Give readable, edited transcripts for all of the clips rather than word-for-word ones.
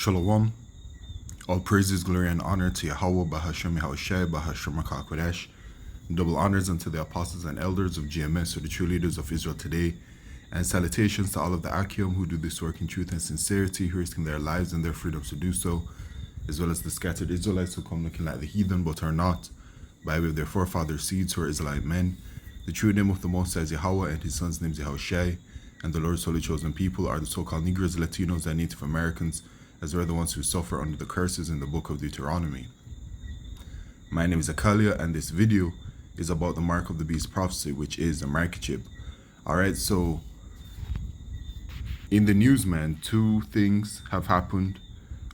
Shalom. All praises, glory, and honor to Yahweh, Bahashem Yahushai, Bahashem HaKodesh. Double honors unto the apostles and elders of GMS, or the true leaders of Israel today. And salutations to all of the Akim who do this work in truth and sincerity, who risking their lives and their freedoms to do so, as well as the scattered Israelites who come looking like the heathen but are not, by way of their forefathers' seeds who are Israelite men. The true name of the Most High is Yahweh, and his son's name is Yahushai, and the Lord's holy chosen people are the so-called Negroes, Latinos, and Native Americans, as we're the ones who suffer under the curses in the book of Deuteronomy. My name is Akalia, and this video is about the Mark of the Beast prophecy, which is a microchip. Alright, so in the news, man, two things have happened.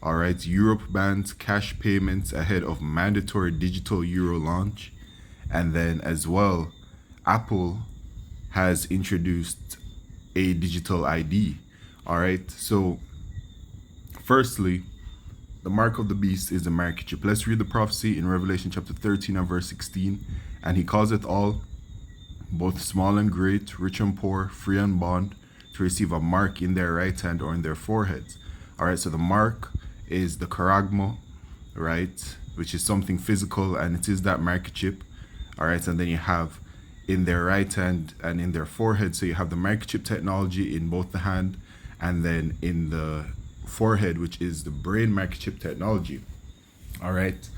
Alright, Europe bans cash payments ahead of mandatory digital euro launch. And then as well, Apple has introduced a digital ID. Alright, so firstly, the mark of the beast is a microchip. Let's read the prophecy in Revelation chapter 13 and verse 16. And he causeth all, both small and great, rich and poor, free and bond, to receive a mark in their right hand or in their foreheads. Alright, so the mark is the charagma, right, which is something physical, and it is that microchip. Alright, and then you have in their right hand and in their forehead. So you have the microchip technology in both the hand and then in the forehead, which is the brain microchip technology. All right,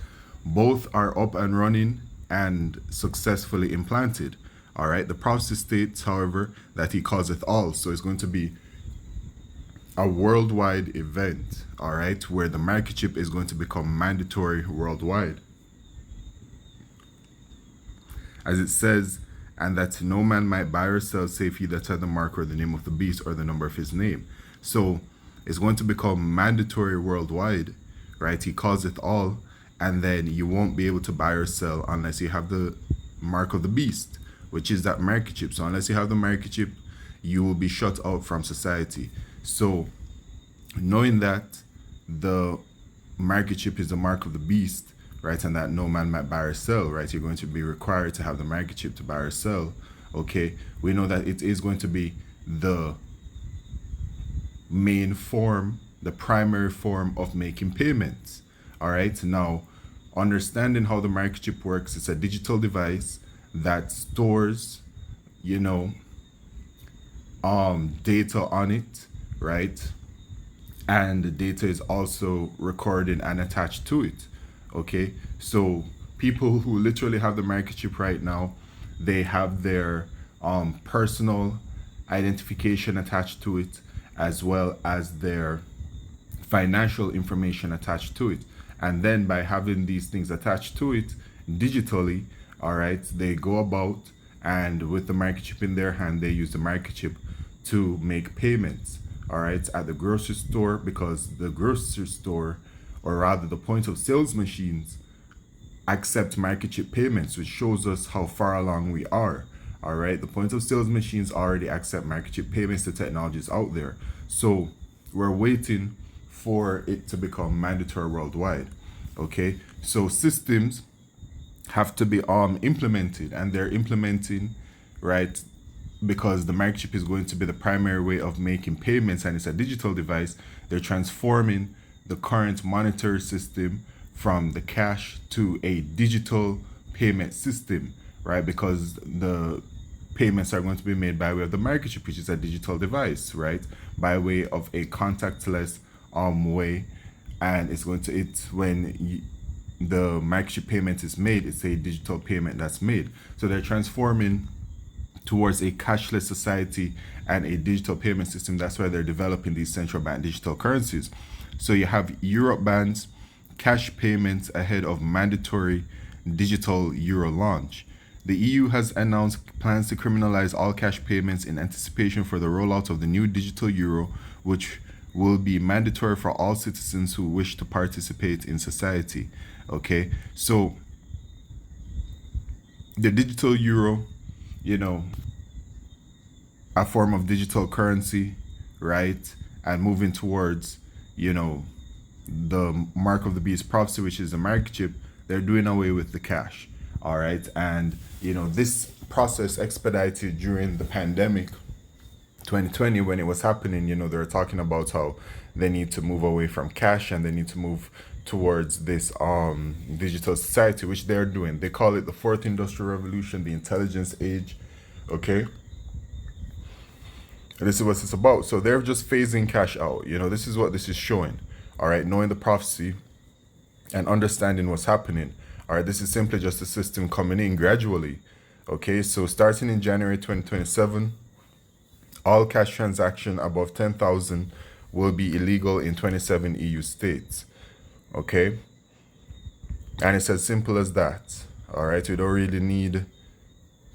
both are up and running and successfully implanted. All right, the prophecy states, however, that he causeth all. So it's going to be a worldwide event, all right, where the microchip is going to become mandatory worldwide. As it says, and that no man might buy or sell save he that had the mark or the name of the beast or the number of his name. So it's going to become mandatory worldwide, right? He causeth all, and then you won't be able to buy or sell unless you have the mark of the beast, which is that microchip. So unless you have the microchip, you will be shut out from society. So knowing that the microchip is the mark of the beast, right, and that no man might buy or sell, right, you're going to be required to have the microchip to buy or sell. Okay, we know that it is going to be the main form, the primary form of making payments. All right, now understanding how the microchip works, it's a digital device that stores, you know, data on it, right, and the data is also recorded and attached to it. Okay, so people who literally have the microchip right now, they have their personal identification attached to it, as well as their financial information attached to it. And then by having these things attached to it digitally, all right, they go about, and with the microchip in their hand, they use the microchip to make payments, all right, at the grocery store, because the grocery store, or rather the point of sales machines, accept microchip payments, which shows us how far along we are. All right, the point of sales machines already accept microchip payments. The technology is out there, so we're waiting for it to become mandatory worldwide. Okay, so systems have to be implemented, and they're implementing, right, because the microchip is going to be the primary way of making payments, and it's a digital device. They're transforming the current monetary system from the cash to a digital payment system, right? Because the payments are going to be made by way of the microchip, which is a digital device, right? By way of a contactless way, and it's going to, when the microchip payment is made, it's a digital payment that's made. So they're transforming towards a cashless society and a digital payment system. That's why they're developing these central bank digital currencies. So you have Europe bans cash payments ahead of mandatory digital euro launch. The EU has announced plans to criminalize all cash payments in anticipation for the rollout of the new digital euro, which will be mandatory for all citizens who wish to participate in society. Okay, so the digital euro, you know, a form of digital currency, right, and moving towards, you know, the mark of the beast prophecy, which is the microchip, they're doing away with the cash. All right, and you know, this process expedited during the pandemic, 2020 when it was happening, they were talking about how they need to move away from cash and they need to move towards this digital society, which they're doing. They call it the fourth industrial revolution, the intelligence age. Okay, and this is what it's about. So they're just phasing cash out. This is what this is showing. All right, knowing the prophecy and understanding what's happening. All right, this is simply just a system coming in gradually. Okay, so starting in January 2027, all cash transaction above 10,000 will be illegal in 27 EU states. Okay, and it's as simple as that. All right, we don't really need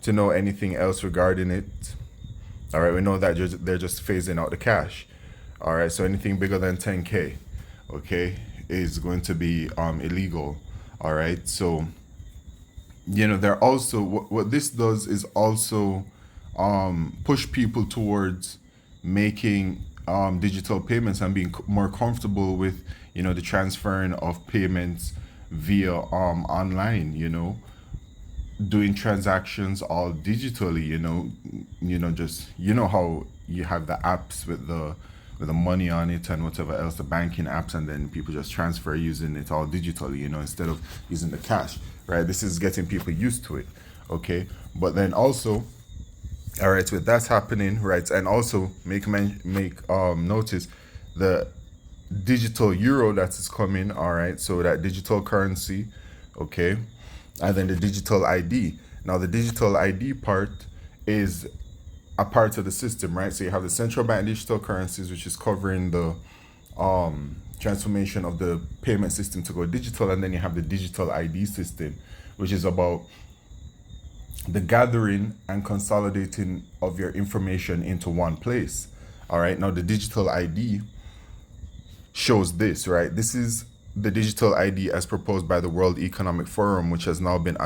to know anything else regarding it. All right, we know that they're just phasing out the cash. All right, so anything bigger than 10K, okay, is going to be illegal. All right, so they're also what this does is also push people towards making digital payments and being more comfortable with the transferring of payments via online, doing transactions all digitally, just how you have the apps with the money on it and whatever else, the banking apps, and then people just transfer using it all digitally, instead of using the cash, right? This is getting people used to it. Okay, but then also, all right, with that's happening, right, and also make notice the digital euro that is coming. All right, so that digital currency, okay, and then the digital ID. Now the digital ID part is a part of the system, right? So you have the central bank digital currencies, which is covering the transformation of the payment system to go digital, and then you have the digital ID system, which is about the gathering and consolidating of your information into one place. All right, now the digital ID shows this, right? This is the digital ID as proposed by the World Economic Forum, which has now been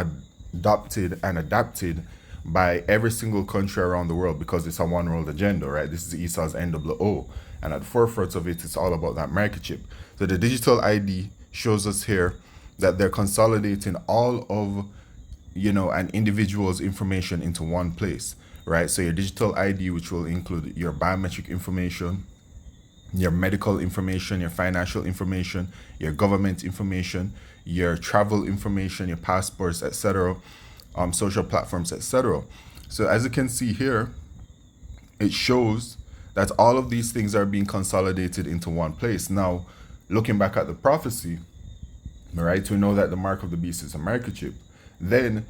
adopted and adapted by every single country around the world because it's a one world agenda, right? This is ESA's NWO, and at the forefront of it, it's all about that market chip. So the digital ID shows us here that they're consolidating all of an individual's information into one place, right? So your digital ID, which will include your biometric information, your medical information, your financial information, your government information, your travel information, your passports, etc., social platforms, etc. So as you can see here, it shows that all of these things are being consolidated into one place. Now, looking back at the prophecy, right, we know that the mark of the beast is a microchip. Then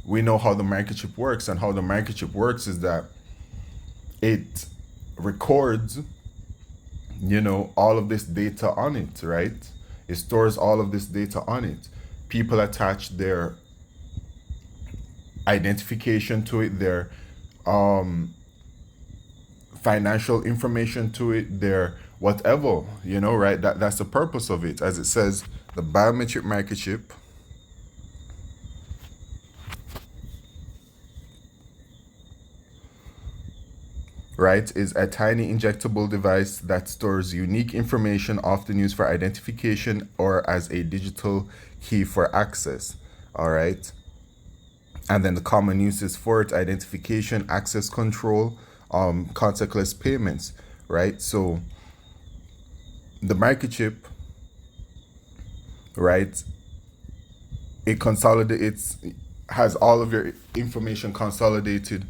we know how the microchip works, and how the microchip works is that it records all of this data on it, right? It stores all of this data on it. People attach their identification to it, their financial information to it, their whatever, right? That's the purpose of it. As it says, the biometric microchip, right, is a tiny injectable device that stores unique information often used for identification or as a digital key for access. All right. And then the common uses for it: identification, access control, contactless payments, right? So the microchip, right, has all of your information consolidated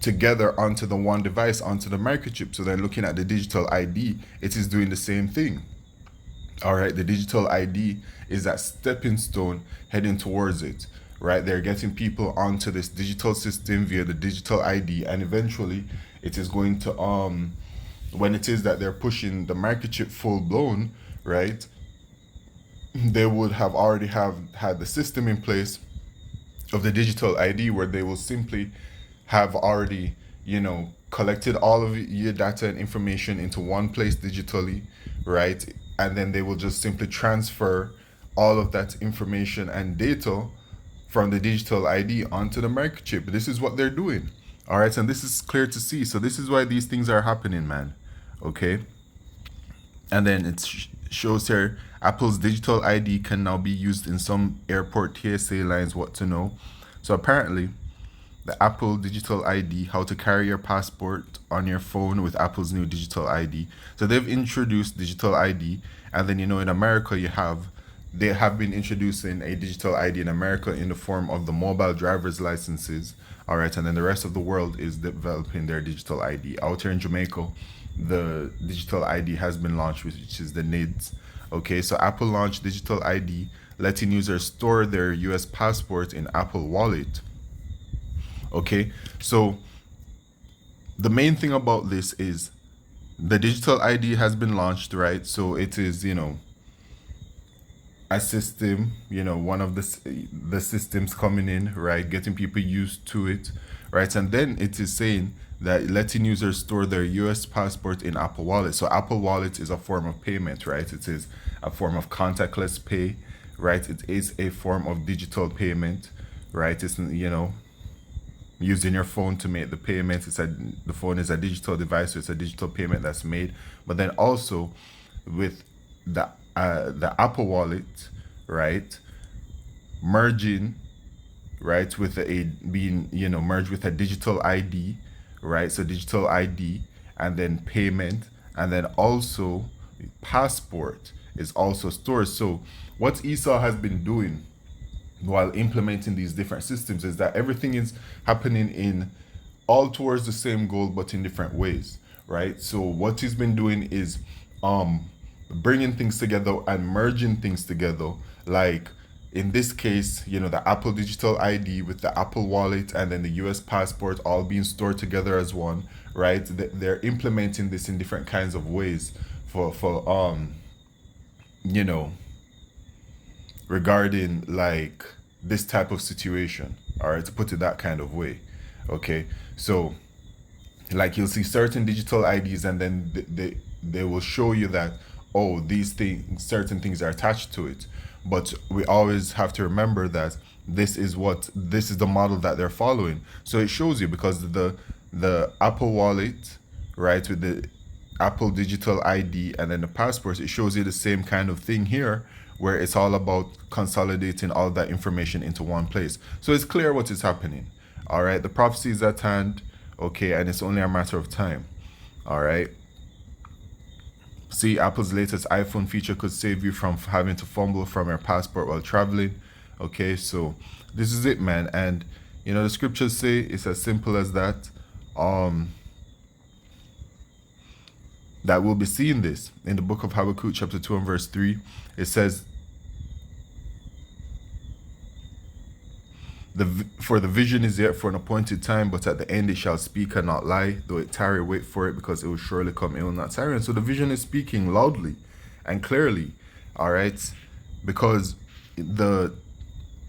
together onto the one device, onto the microchip. So then looking at the digital ID, it is doing the same thing. All right, the digital ID is that stepping stone heading towards it, right? They're getting people onto this digital system via the digital ID, and eventually it is going to when it is that they're pushing the microchip full blown, right, they would have already had the system in place of the digital ID, where they will simply have already, collected all of your data and information into one place digitally, right? And then they will just simply transfer all of that information and data from the digital ID onto the microchip. This is what they're doing. All right, and this is clear to see. So this is why these things are happening, man. Okay. And then it shows here, Apple's digital ID can now be used in some airport TSA lines. What to know? So apparently, the Apple Digital ID, how to carry your passport on your phone with Apple's new Digital ID. So they've introduced Digital ID, and then in America they have been introducing a Digital ID in America in the form of the mobile driver's licenses. All right, and then the rest of the world is developing their Digital ID. Out here in Jamaica, the Digital ID has been launched, which is the NIDS. Okay, so Apple launched Digital ID, letting users store their US passport in Apple Wallet. Okay, so the main thing about this is the Digital ID has been launched, right? So it is, a system, one of the systems coming in, right? Getting people used to it, right? And then it is saying that letting users store their US passport in Apple Wallet. So Apple Wallet is a form of payment, right? It is a form of contactless pay, right? It is a form of digital payment, right? It's, using your phone to make the payment. The phone is a digital device, so it's a digital payment that's made. But then also with the Apple Wallet, right, merging, right, with merged with a digital ID, right? So digital ID and then payment, and then also passport is also stored. So what Esau has been doing while implementing these different systems is that everything is happening in all towards the same goal but in different ways, right? So what he's been doing is bringing things together and merging things together, like in this case, the Apple Digital ID with the Apple Wallet and then the US passport all being stored together as one, right? They're implementing this in different kinds of ways for you know regarding like this type of situation, all right, to put it that kind of way. Okay, so like you'll see certain digital IDs and then they will show you that, oh, these things, certain things are attached to it, but we always have to remember that this is the model that they're following. So it shows you, because the Apple Wallet, right, with the Apple Digital ID and then the passport, it shows you the same kind of thing here, where it's all about consolidating all that information into one place. So it's clear what is happening. All right, the prophecy is at hand. Okay, and it's only a matter of time. All right. See, Apple's latest iPhone feature could save you from having to fumble from your passport while traveling. Okay, so this is it, man. And the scriptures say it's as simple as that. That we'll be seeing this in the book of Habakkuk, chapter 2 and verse 3. It says, for the vision is yet for an appointed time, but at the end it shall speak and not lie. Though it tarry, wait for it, because it will surely come, it will not tarry. And so the vision is speaking loudly and clearly, all right? Because the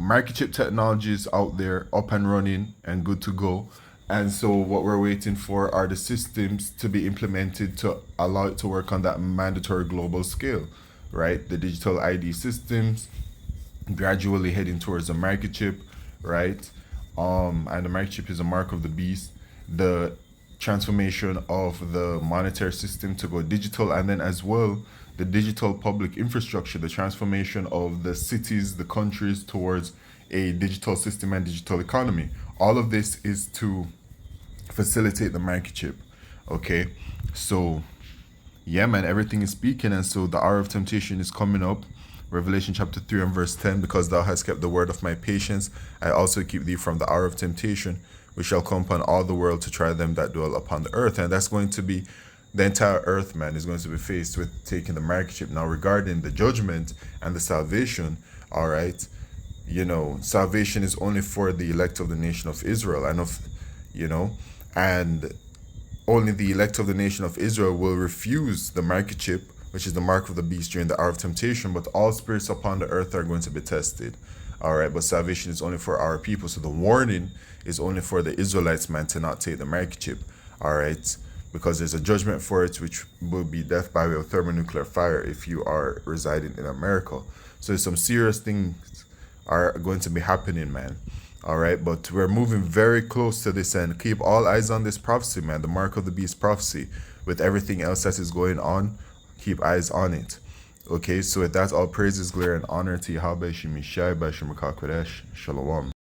microchip technology is out there, up and running and good to go. And so what we're waiting for are the systems to be implemented to allow it to work on that mandatory global scale, right? The digital ID systems gradually heading towards the microchip, right? And the microchip is a mark of the beast. The transformation of the monetary system to go digital, and then as well the digital public infrastructure, the transformation of the cities, the countries towards a digital system and digital economy. All of this is to facilitate the microchip. Okay, so yeah, man, everything is speaking. And so the hour of temptation is coming up. Revelation chapter 3 and verse 10, because thou hast kept the word of my patience, I also keep thee from the hour of temptation, which shall come upon all the world to try them that dwell upon the earth. And that's going to be the entire earth, man, is going to be faced with taking the microchip. Now, regarding the judgment and the salvation, all right, salvation is only for the elect of the nation of Israel, and only the elect of the nation of Israel will refuse the microchip, which is the mark of the beast, during the hour of temptation. But all spirits upon the earth are going to be tested. All right, but salvation is only for our people. So the warning is only for the Israelites, man, to not take the microchip. All right, because there's a judgment for it, which will be death by way of thermonuclear fire if you are residing in America. So some serious things are going to be happening, man. All right, but we're moving very close to this, and keep all eyes on this prophecy, man, the mark of the beast prophecy. With everything else that is going on, keep eyes on it. Okay, so with that, all praises, glory, and honor to Yahweh Shemishai Bashim Shalom.